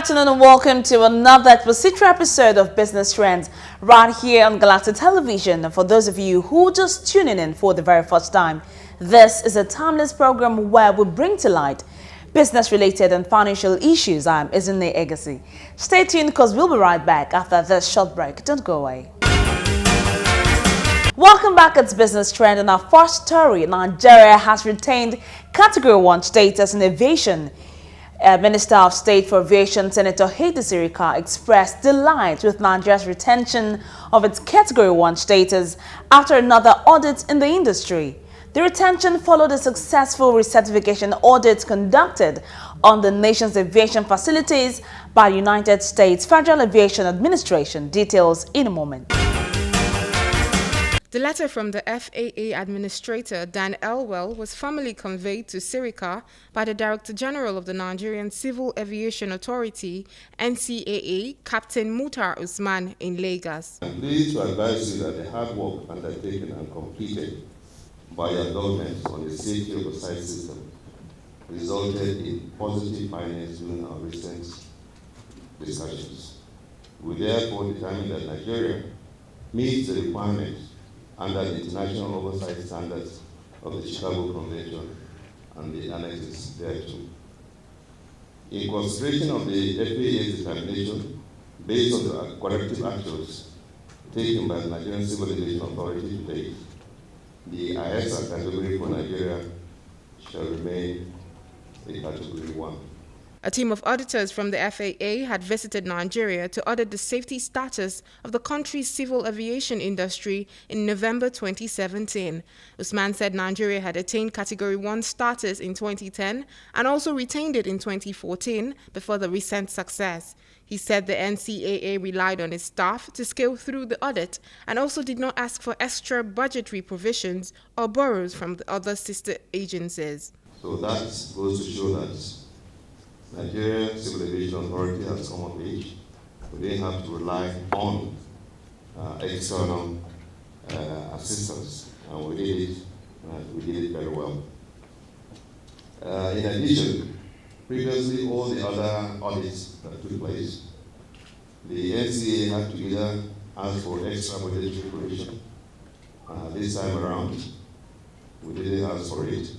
afternoon and welcome to another expository episode of Business Trends right here on Galactic Television. And for those of you who are just tuning in for the very first time, this is a timeless program where we bring to light business-related and financial issues. I'm Izine Egasi. Stay tuned because we'll be right back after this short break. Don't go away. Welcome back. It's Business Trend, and our first story: Nigeria has retained Category 1 status in aviation. Minister of State for Aviation, Senator Hedi Sirika, expressed delight with Nigeria's retention of its Category 1 status after another audit in the industry. The retention followed a successful recertification audit conducted on the nation's aviation facilities by the United States Federal Aviation Administration. Details in a moment. The letter from the FAA Administrator, Dan Elwell, was formally conveyed to Sirika by the Director General of the Nigerian Civil Aviation Authority, NCAA, Captain Mutar Usman, in Lagos. I'm pleased to advise you that the hard work undertaken and completed by your government on the safety of the site system resulted in positive findings during our recent discussions. We therefore determined that Nigeria meets the requirements under the international oversight standards of the Chicago Convention and the annexes thereto. In consideration of the FAA's determination, based on the corrective actions taken by the Nigerian Civil Aviation Authority to date, the ISA category for Nigeria shall remain a Category 1. A team of auditors from the FAA had visited Nigeria to audit the safety status of the country's civil aviation industry in November 2017. Usman said Nigeria had attained Category 1 status in 2010 and also retained it in 2014 before the recent success. He said the NCAA relied on its staff to scale through the audit and also did not ask for extra budgetary provisions or borrows from the other sister agencies. So that goes to show that Nigeria Civil Aviation Authority has come of age. We didn't have to rely on external assistance, and we did it very well. In addition, previously all the other audits that took place, the NCAA had to either ask for extra budgetary provision. This time around, we didn't ask for it.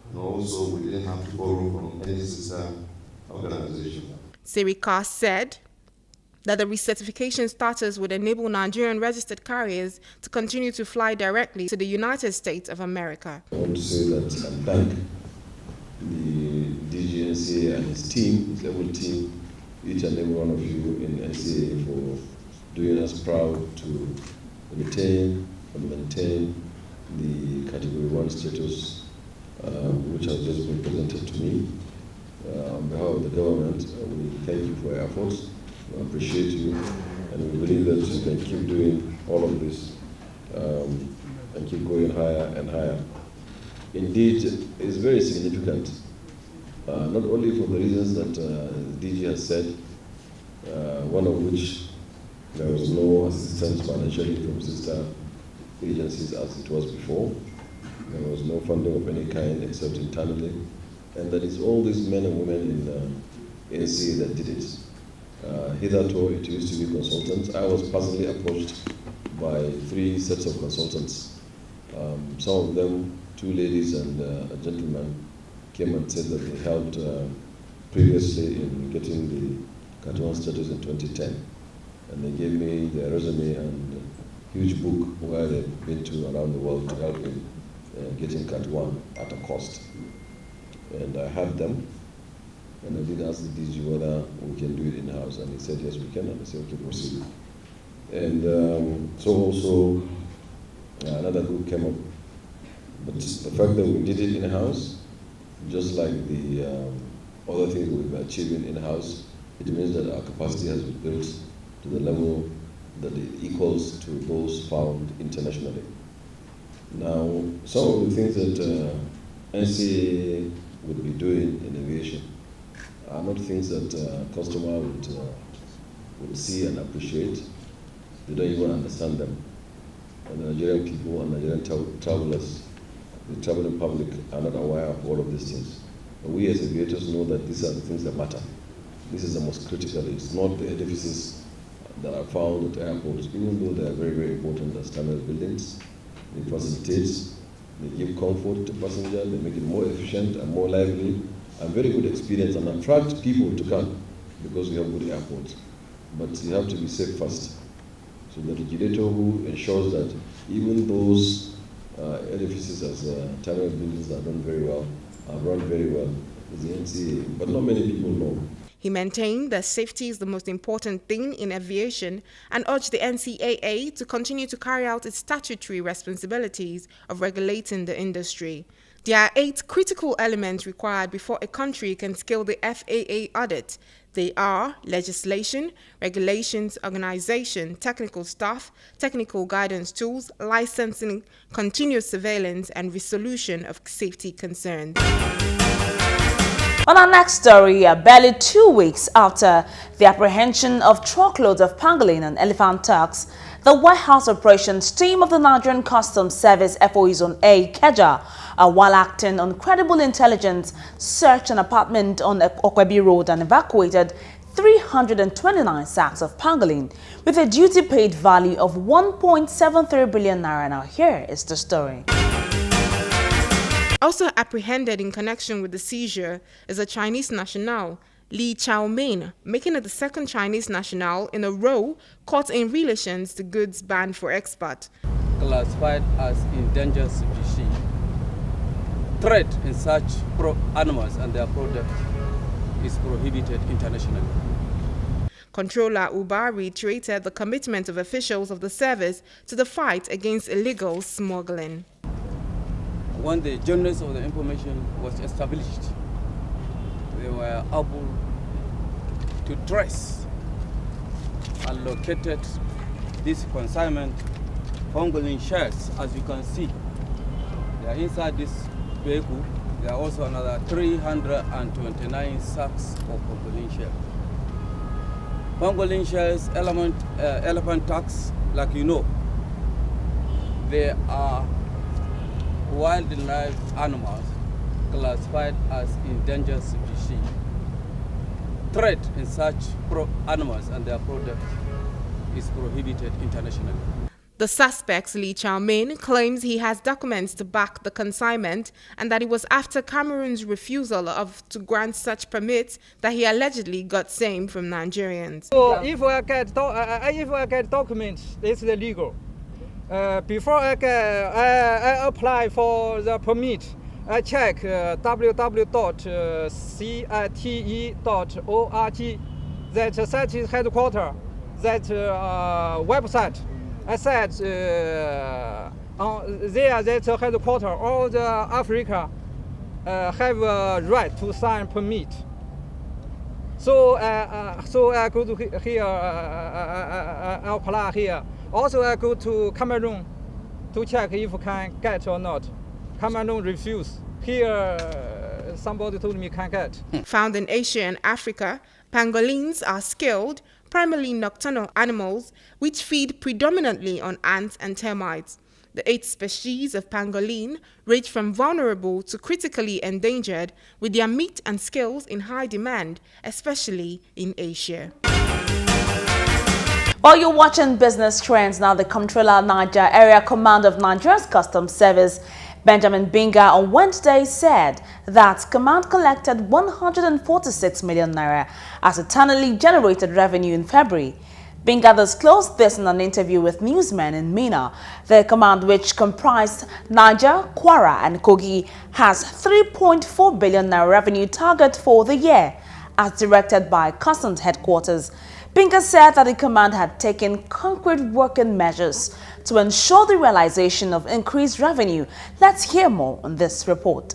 And also, we didn't have to borrow from any sister organization. Sirika said that the recertification status would enable Nigerian registered carriers to continue to fly directly to the United States of America. I want to say that I thank the DGNCA and his team, his level team, each and every one of you in NCAA for doing us proud to retain and maintain the Category 1 status, which has just been presented to me. On behalf of the government, we thank you for your efforts. We appreciate you, and we believe that you can keep doing all of this and keep going higher and higher. Indeed, it's very significant, not only for the reasons that DG has said, one of which there was no assistance financially from sister agencies as it was before. There was no funding of any kind except internally. And that is all these men and women in NCA that did it. Hitherto, it used to be consultants. I was personally approached by 3 sets of consultants. Some of them, 2 ladies and a gentleman, came and said that they helped previously in getting the Cat 1 status in 2010. And they gave me their resume and a huge book where they've been to around the world to help in getting Cat 1 at a cost. And I had them, and I did ask the DG whether we can do it in-house, and he said, yes, we can, and I said, okay, proceed. And so also, another group came up. But the fact that we did it in-house, just like the other things we've been achieving in-house, it means that our capacity has been built to the level that it equals to those found internationally. Now, some of the things that NCAA would be doing in aviation are not things that customer would see and appreciate. They don't even understand them. And the Nigerian people and Nigerian travelers, the traveling public, are not aware of all of these things. But we as aviators know that these are the things that matter. This is the most critical. It's not the edifices that are found at airports, even though they are very, very important as terminal buildings. They facilitate, they give comfort to passengers, they make it more efficient and more lively, and very good experience and attract people to come because we have good airports. But you have to be safe first. So the regulator who ensures that even those edifices as terminal buildings that are done very well, are run very well, is the NCA, but not many people know. He maintained that safety is the most important thing in aviation and urged the NCAA to continue to carry out its statutory responsibilities of regulating the industry. There are 8 critical elements required before a country can scale the FAA audit. They are legislation, regulations, organization, technical staff, technical guidance tools, licensing, continuous surveillance, and resolution of safety concerns. On our next story, barely 2 weeks after the apprehension of truckloads of pangolin and elephant tusk, the White House operations team of the Nigerian Customs Service FOE Zone A, Keja, while acting on credible intelligence, searched an apartment on Okwebi Road and evacuated 329 sacks of pangolin with a duty-paid value of 1.73 billion naira. Now here is the story. Also apprehended in connection with the seizure is a Chinese national, Li Chaoming, making it the second Chinese national in a row caught in relation to goods banned for export. Classified as endangered species. Trade in such animals and their products is prohibited internationally. Controller Uba reiterated the commitment of officials of the service to the fight against illegal smuggling. When the journalist of the information was established, they were able to trace and located this consignment pangolin shells. As you can see, they are inside this vehicle. There are also another 329 sacks of pangolin shells. Pangolin shells, elephant tusk, like you know, they are wildlife animals classified as endangered species. Trade in such animals and their products is prohibited internationally. The suspect, Li Chaoming, claims he has documents to back the consignment and that it was after Cameroon's refusal to grant such permits that he allegedly got same from Nigerians. So if I get documents, it's illegal. Before I apply for the permit, I check www.cite.org, that site is headquarters, that website. I said there that's headquarters, all the Africa have a right to sign permit. So I go to here, I apply here. Also, I go to Cameroon to check if I can get or not. Cameroon refuse. Here, somebody told me can get. Found in Asia and Africa, pangolins are skilled, primarily nocturnal animals, which feed predominantly on ants and termites. The 8 species of pangolin range from vulnerable to critically endangered, with their meat and scales in high demand, especially in Asia. While you're watching Business Trends now, the Comptroller Niger Area Command of Nigeria's Customs Service, Benjamin Binga, on Wednesday said that command collected 146 million naira as internally generated revenue in February. Binga disclosed this in an interview with newsmen in Mina. The command, which comprised Niger, Kwara and Kogi, has 3.4 billion naira revenue target for the year, as directed by Customs Headquarters. Binga said that the command had taken concrete working measures to ensure the realization of increased revenue. Let's hear more on this report.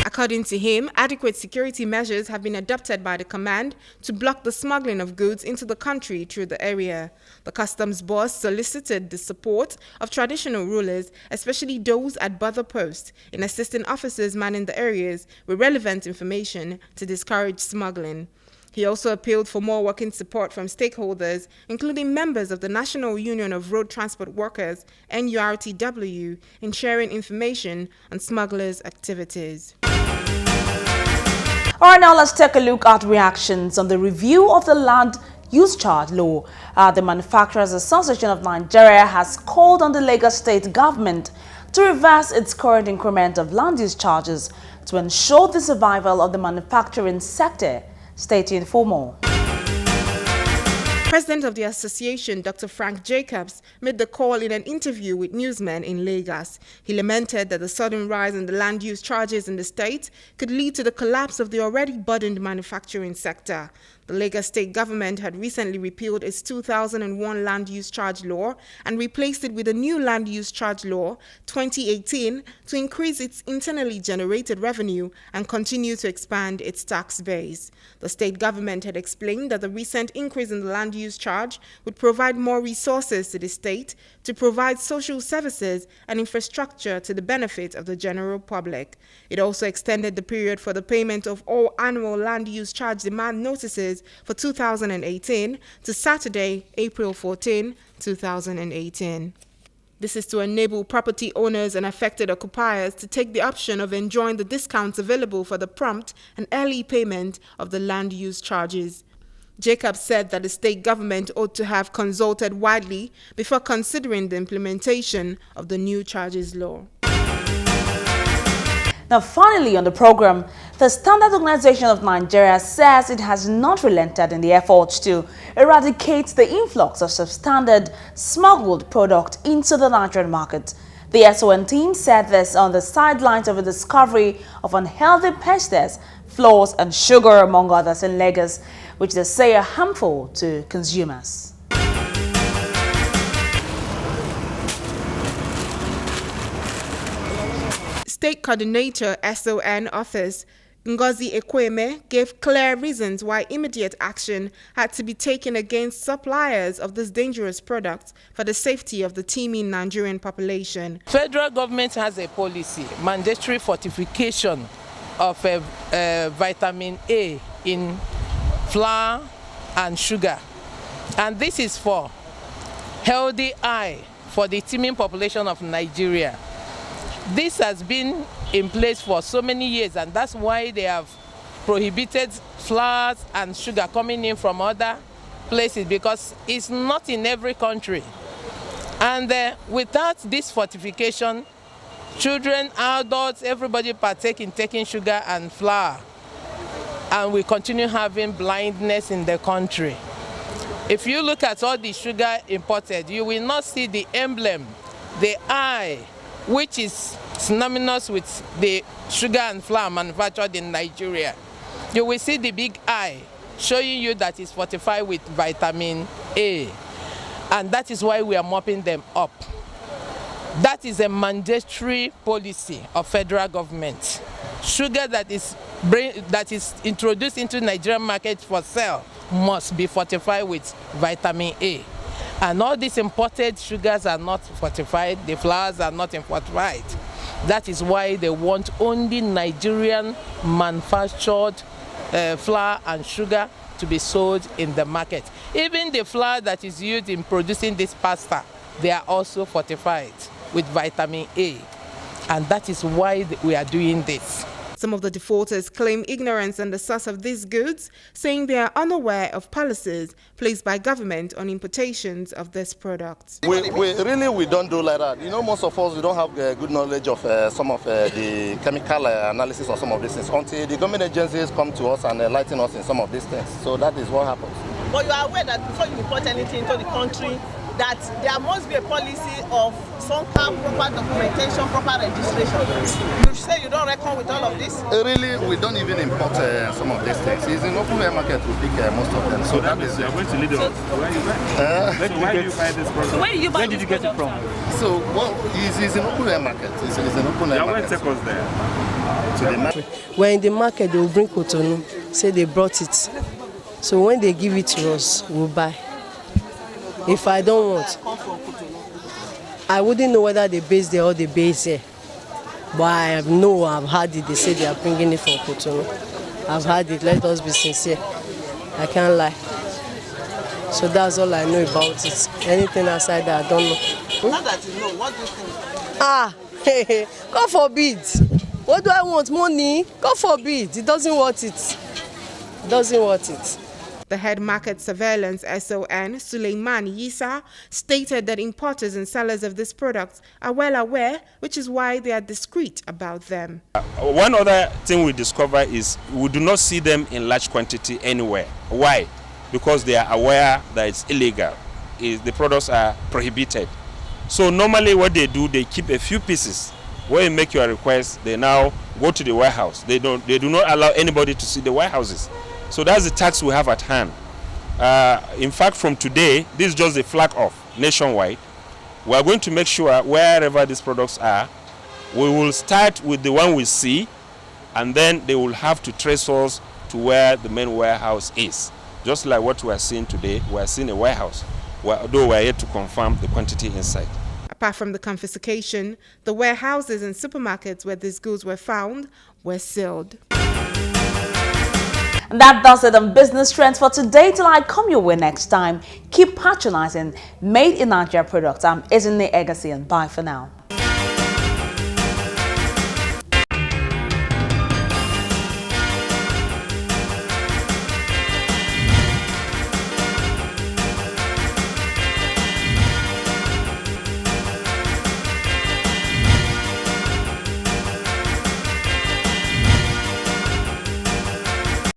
According to him, adequate security measures have been adopted by the command to block the smuggling of goods into the country through the area. The customs boss solicited the support of traditional rulers, especially those at border posts, in assisting officers manning the areas with relevant information to discourage smuggling. He also appealed for more working support from stakeholders, including members of the National Union of Road Transport Workers, NURTW, in sharing information on smugglers' activities. All right, now let's take a look at reactions on the review of the land use charge law. The Manufacturers Association of Nigeria has called on the Lagos State government to reverse its current increment of land use charges to ensure the survival of the manufacturing sector. Stay tuned for more. President of the association, Dr. Frank Jacobs, made the call in an interview with newsmen in Lagos. He lamented that the sudden rise in the land use charges in the state could lead to the collapse of the already burdened manufacturing sector. The Lagos state government had recently repealed its 2001 land use charge law and replaced it with a new land use charge law 2018 to increase its internally generated revenue and continue to expand its tax base. The state government had explained that the recent increase in the land use charge would provide more resources to the state to provide social services and infrastructure to the benefit of the general public. It also extended the period for the payment of all annual land use charge demand notices for 2018 to Saturday, April 14, 2018. This is to enable property owners and affected occupiers to take the option of enjoying the discounts available for the prompt and early payment of the land use charges. Jacobs said that the state government ought to have consulted widely before considering the implementation of the new charges law. Now, finally on the program, the Standard Organization of Nigeria says it has not relented in the efforts to eradicate the influx of substandard smuggled product into the Nigerian market. The SON team said this on the sidelines of the discovery of unhealthy pestes, flours and sugar, among others, in Lagos, which they say are harmful to consumers. State Coordinator SON Office Ngozi Ekweme gave clear reasons why immediate action had to be taken against suppliers of this dangerous product for the safety of the teeming Nigerian population. Federal government has a policy, mandatory fortification of vitamin A in flour and sugar. And this is for healthy eye for the teeming population of Nigeria. This has been in place for so many years, and that's why they have prohibited flours and sugar coming in from other places, because it's not in every country. And without this fortification, children, adults, everybody partake in taking sugar and flour, and we continue having blindness in the country. If you look at all the sugar imported, you will not see the emblem, the eye, which is synonymous with the sugar and flour manufactured in Nigeria. You will see the big eye showing you that it's fortified with vitamin A. And that is why we are mopping them up. That is a mandatory policy of federal government. Sugar that is introduced into Nigerian market for sale must be fortified with vitamin A. And all these imported sugars are not fortified, the flours are not fortified. That is why they want only Nigerian manufactured flour and sugar to be sold in the market. Even the flour that is used in producing this pasta, they are also fortified with vitamin A. And that is why we are doing this. Some of the defaulters claim ignorance on the source of these goods, saying they are unaware of policies placed by government on importations of these products. We don't do like that. You know, most of us, we don't have good knowledge of some of the chemical analysis of some of these things until the government agencies come to us and enlighten us in some of these things. So that is what happens. But you are aware that before you import anything into the country, that there must be a policy of some kind of proper documentation, proper registration. You say you don't reckon with all of this? Really, we don't even import some of these things. It's in open air market we pick most of them. So that is you're going to lead us. Where did you buy this product? So where did you buy this get it from? So it's in open air market. It's in open air market. Take us there. To the market. When in the market, they will bring Cotonou, say they brought it. So when they give it to us, we'll buy. If I don't want, I wouldn't know whether they base there or they base here. But I know I've heard it. They say they are bringing it from Cotonou. I've heard it. Let us be sincere. I can't lie. So that's all I know about it. Anything outside that, I don't know. Now that you know, what do you think? God forbid. What do I want? Money? God forbid. It doesn't want it. It doesn't want it. The head market surveillance SON, Suleiman Yisa, stated that importers and sellers of these products are well aware, which is why they are discreet about them. One other thing we discover is we do not see them in large quantity anywhere. Why? Because they are aware that it's illegal. The products are prohibited. So normally what they do, they keep a few pieces. When you make your request, they now go to the warehouse. They do not allow anybody to see the warehouses. So that's the tax we have at hand. In fact, from today, this is just a flag off nationwide. We are going to make sure wherever these products are, we will start with the one we see, and then they will have to trace us to where the main warehouse is. Just like what we are seeing today, we are seeing a warehouse, although we are yet to confirm the quantity inside. Apart from the confiscation, the warehouses and supermarkets where these goods were found were sealed. And that does it on Business Trends for today. Till I come your way next time, keep patronizing Made in Nigeria products. I'm Ezinne Egasi, and bye for now.